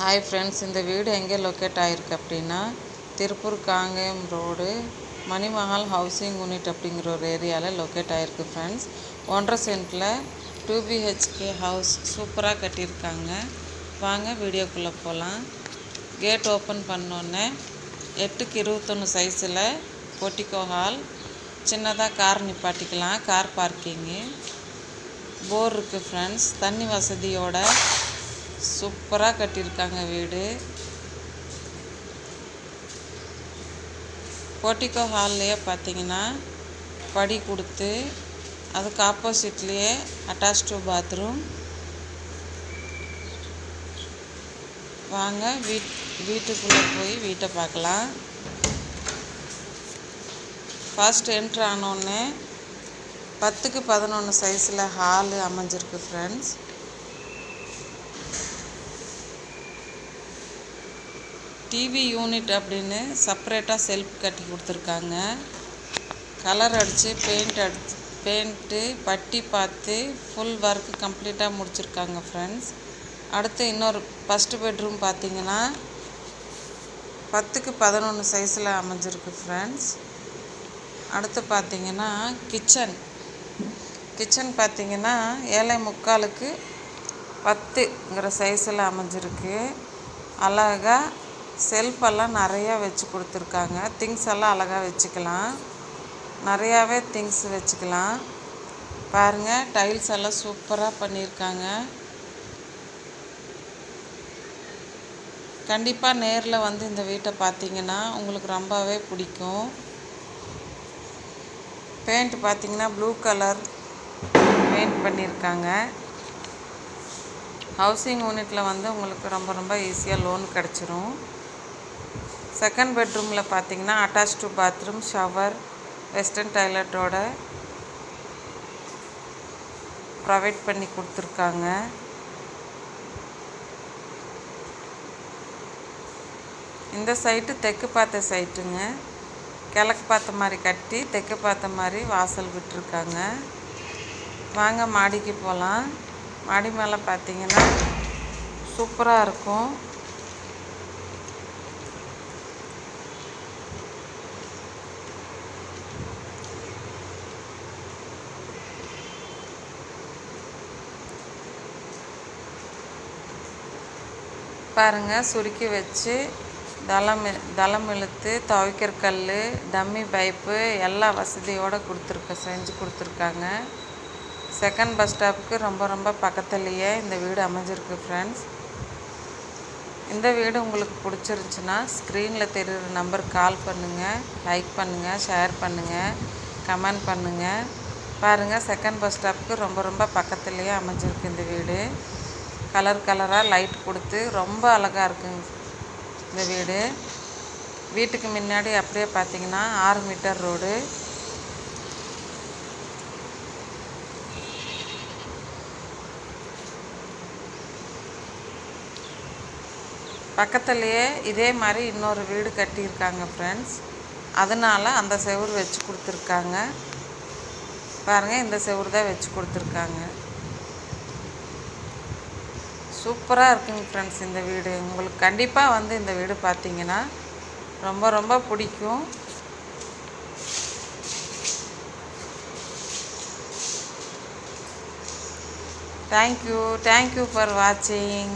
Hi friends, இந்த வீடு எங்கே லொக்கேட் ஆகிருக்கு அப்படின்னா Tiruppur Kangeyam road Manimahal housing unit அப்படிங்கிற ஒரு ஏரியாவில் லொக்கேட் ஆகிருக்கு ஃப்ரெண்ட்ஸ். 1.5 சென்ட்டில் 2 BHK ஹவுஸ் சூப்பராக கட்டியிருக்காங்க. வாங்க வீடியோக்குள்ளே போகலாம். கேட் ஓப்பன் பண்ணோன்னே 8க்கு 21 சைஸில் போர்ட்டிகோ ஹால், சின்னதாக கார் நிப்பாட்டிக்கலாம், கார் பார்க்கிங்கு, போர் இருக்குது ஃப்ரெண்ட்ஸ். தண்ணி வசதியோட சூப்பராக கட்டியிருக்காங்க வீடு. போர்ட்டிகோ ஹால்லையே பார்த்தீங்கன்னா படி கொடுத்து அதுக்கு ஆப்போசிட்லேயே அட்டாச்டு பாத்ரூம். வாங்க வீட்டுக்குள்ளே போய் வீட்டை பார்க்கலாம். ஃபர்ஸ்ட் என்ட்ரு ஆனோடனே 10க்கு 11 சைஸில் ஹாலு அமைஞ்சிருக்கு ஃப்ரெண்ட்ஸ். டிவி யூனிட் அப்படின்னு செப்பரேட்டாக செல்ஃப் கட்டி கொடுத்துருக்காங்க. கலர் அடித்து பெயிண்ட்டு பட்டி பார்த்து ஃபுல் ஒர்க் கம்ப்ளீட்டாக முடிச்சிருக்காங்க ஃப்ரெண்ட்ஸ். அடுத்து இன்னொரு ஃபஸ்ட்டு பெட்ரூம் பார்த்தீங்கன்னா 10க்கு 11 சைஸில் அமைஞ்சிருக்கு ஃப்ரெண்ட்ஸ். அடுத்து பார்த்தீங்கன்னா கிச்சன் பார்த்தீங்கன்னா 7.75க்கு 10ங்கிற சைஸில் அமைஞ்சிருக்கு. அழகாக செல்ஃபெல்லாம் நிறையா வச்சு கொடுத்துருக்காங்க. திங்ஸ் எல்லாம் அழகாக வச்சுக்கலாம், நிறையாவே திங்ஸ் வச்சுக்கலாம். பாருங்கள், டைல்ஸ் எல்லாம் சூப்பராக பண்ணியிருக்காங்க. கண்டிப்பாக நேரில் வந்து இந்த வீட்டை பார்த்தீங்கன்னா உங்களுக்கு ரொம்பவே பிடிக்கும். பெயிண்ட் பார்த்தீங்கன்னா ப்ளூ கலர் பெயிண்ட் பண்ணியிருக்காங்க. ஹவுசிங் யூனிட்டில் வந்து உங்களுக்கு ரொம்ப ஈஸியாக லோன் கிடச்சிரும். செகண்ட் பெட்ரூமில் பார்த்தீங்கன்னா அட்டாச்டு பாத்ரூம், ஷவர், வெஸ்டர்ன் டாய்லெட்டோட ப்ரொவைட் பண்ணி கொடுத்துருக்காங்க. இந்த சைட்டு தெற்கு பார்த்த சைட்டுங்க. கிழக்கு பார்த்த மாதிரி கட்டி தெற்கு பார்த்த மாதிரி வாசல் விட்டுருக்காங்க. வாங்க மாடிக்கு போகலாம். மாடி மேலே பார்த்தீங்கன்னா சூப்பராக இருக்கும். பாருங்கள், சுருக்கி வச்சு தளம் இழுத்து துவைக்கிற கல், டம்மி பைப்பு எல்லா வசதியோடு செஞ்சு கொடுத்துருக்காங்க. செகண்ட் பஸ் ஸ்டாப்புக்கு ரொம்ப பக்கத்துலேயே இந்த வீடு அமைஞ்சிருக்கு ஃப்ரெண்ட்ஸ். இந்த வீடு உங்களுக்கு பிடிச்சிருந்துச்சுன்னா ஸ்க்ரீனில் தெரிகிற நம்பருக்கு கால் பண்ணுங்கள், லைக் பண்ணுங்கள், ஷேர் பண்ணுங்கள், கமெண்ட் பண்ணுங்கள். பாருங்கள், செகண்ட் பஸ் ஸ்டாப்புக்கு ரொம்ப பக்கத்துலேயே அமைஞ்சிருக்கு இந்த வீடு. கலராக லைட் கொடுத்து ரொம்ப அழகாக இருக்குங்க இந்த வீடு. வீட்டுக்கு முன்னாடி அப்படியே பார்த்தீங்கன்னா 6 மீட்டர் ரோடு. பக்கத்துலேயே இதே மாதிரி இன்னொரு வீடு கட்டியிருக்காங்க ஃப்ரெண்ட்ஸ். அதனால் அந்த செவுரு வச்சு கொடுத்துருக்காங்க. பாருங்கள், இந்த செவுரு தான் வச்சு கொடுத்துருக்காங்க. சூப்பராக இருக்குங்க ஃப்ரெண்ட்ஸ் இந்த வீடு. உங்களுக்கு கண்டிப்பாக வந்து இந்த வீடு பார்த்தீங்கன்னா ரொம்ப பிடிக்கும். தேங்க்யூ ஃபார் வாட்சிங்.